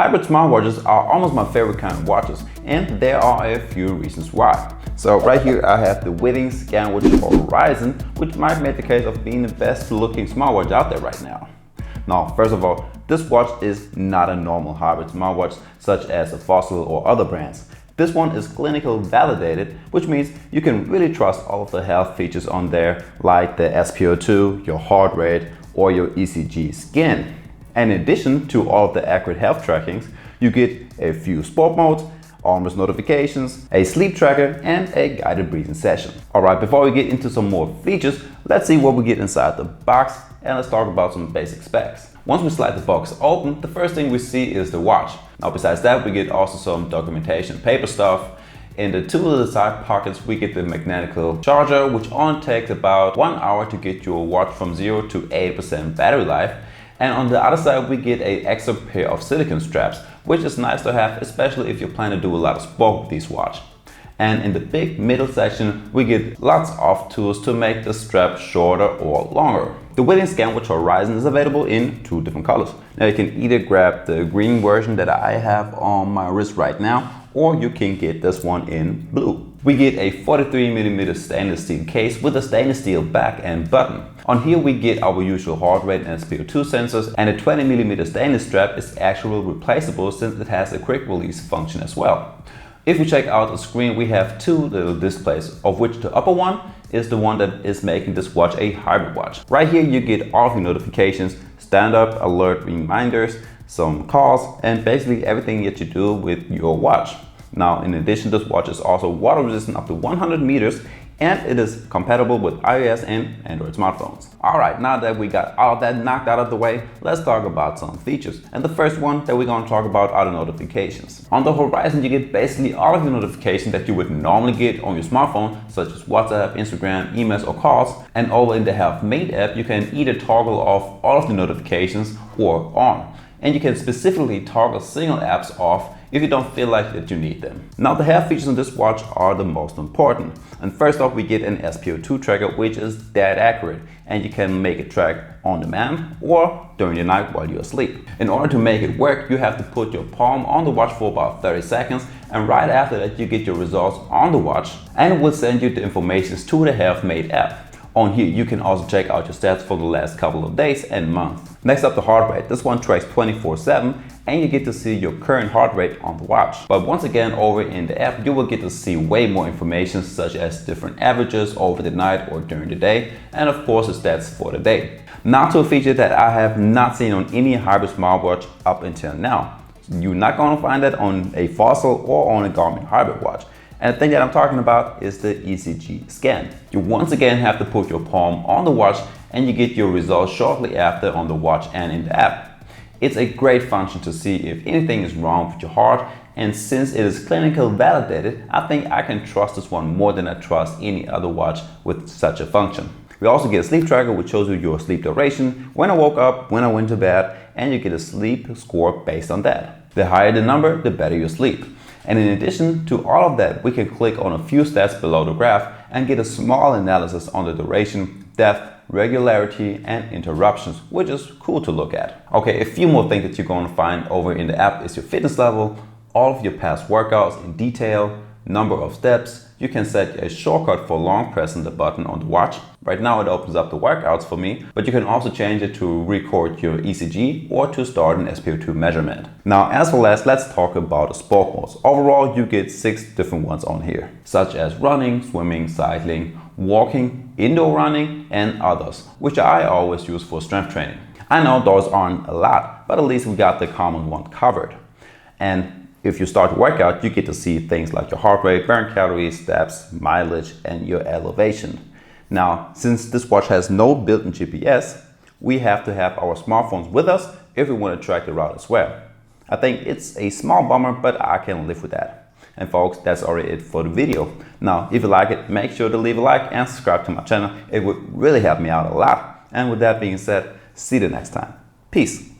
Hybrid smartwatches are almost my favorite kind of watches, and there are a few reasons why. So right here I have the Withings ScanWatch Horizon, which might make the case of being the best looking smartwatch out there right now. Now, first of all, this watch is not a normal hybrid smartwatch such as a Fossil or other brands. This one is clinically validated, which means you can really trust all of the health features on there, like the SpO2, your heart rate, or your ECG scan. And in addition to all of the accurate health trackings, you get a few sport modes, armrest notifications, a sleep tracker, and a guided breathing session. Alright, before we get into some more features, let's see what we get inside the box, and let's talk about some basic specs. Once we slide the box open, the first thing we see is the watch. Now besides that, we get also some documentation paper stuff. In the two little side pockets, we get the magnetical charger, which only takes about 1 hour to get your watch from 0 to 80% battery life. And on the other side, we get an extra pair of silicone straps, which is nice to have, especially if you plan to do a lot of sport with this watch. And in the big middle section, we get lots of tools to make the strap shorter or longer. The Withings ScanWatch Horizon is available in two different colors. Now you can either grab the green version that I have on my wrist right now, or you can get this one in blue. We get a 43mm stainless steel case with a stainless steel back and button. On here we get our usual heart rate and SpO2 sensors, and a 20mm stainless strap is actually replaceable since it has a quick release function as well. If we check out the screen, we have two little displays, of which the upper one is the one that is making this watch a hybrid watch. Right here you get all of your notifications, stand-up alert reminders, some calls, and basically everything that you do with your watch. Now, in addition, this watch is also water resistant up to 100 meters, and it is compatible with iOS and Android smartphones. Alright, now that we got all of that knocked out of the way, let's talk about some features. And the first one that we're going to talk about are the notifications. On the Horizon, you get basically all of your notifications that you would normally get on your smartphone, such as WhatsApp, Instagram, emails, or calls. And over in the Health Mate app, you can either toggle off all of the notifications or on. And you can specifically toggle single apps off if you don't feel like that you need them. Now the health features on this watch are the most important. And first off, we get an SpO2 tracker, which is dead accurate, and you can make it track on demand or during the night while you're asleep. In order to make it work, you have to put your palm on the watch for about 30 seconds, and right after that you get your results on the watch, and it will send you the information to the Health Mate app. On here, you can also check out your stats for the last couple of days and months. Next up, the heart rate. This one tracks 24/7, and you get to see your current heart rate on the watch. But once again, over in the app, you will get to see way more information, such as different averages over the night or during the day, and of course the stats for the day. Now to a feature that I have not seen on any hybrid smartwatch up until now. You're not going to find that on a Fossil or on a Garmin hybrid watch. And the thing that I'm talking about is the ECG scan. You once again have to put your palm on the watch, and you get your results shortly after on the watch and in the app. It's a great function to see if anything is wrong with your heart, and since it is clinically validated, I think I can trust this one more than I trust any other watch with such a function. We also get a sleep tracker, which shows you your sleep duration, when I woke up, when I went to bed, and you get a sleep score based on that. The higher the number, the better your sleep. And in addition to all of that, we can click on a few stats below the graph and get a small analysis on the duration, depth, regularity, and interruptions, which is cool to look at. Okay, a few more things that you're going to find over in the app is your fitness level, all of your past workouts in detail, number of steps. You can set a shortcut for long pressing the button on the watch. Right now it opens up the workouts for me, but you can also change it to record your ECG or to start an SpO2 measurement. Now as for last, let's talk about the sport modes. Overall, you get 6 different ones on here, such as running, swimming, cycling, walking, indoor running, and others, which I always use for strength training. I know those aren't a lot, but at least we got the common one covered. And if you start the workout, you get to see things like your heart rate, burn calories, steps, mileage, and your elevation. Now, since this watch has no built-in GPS, we have to have our smartphones with us if we want to track the route as well. I think it's a small bummer, but I can live with that. And folks, that's already it for the video. Now, if you like it, make sure to leave a like and subscribe to my channel. It would really help me out a lot. And with that being said, see you the next time. Peace.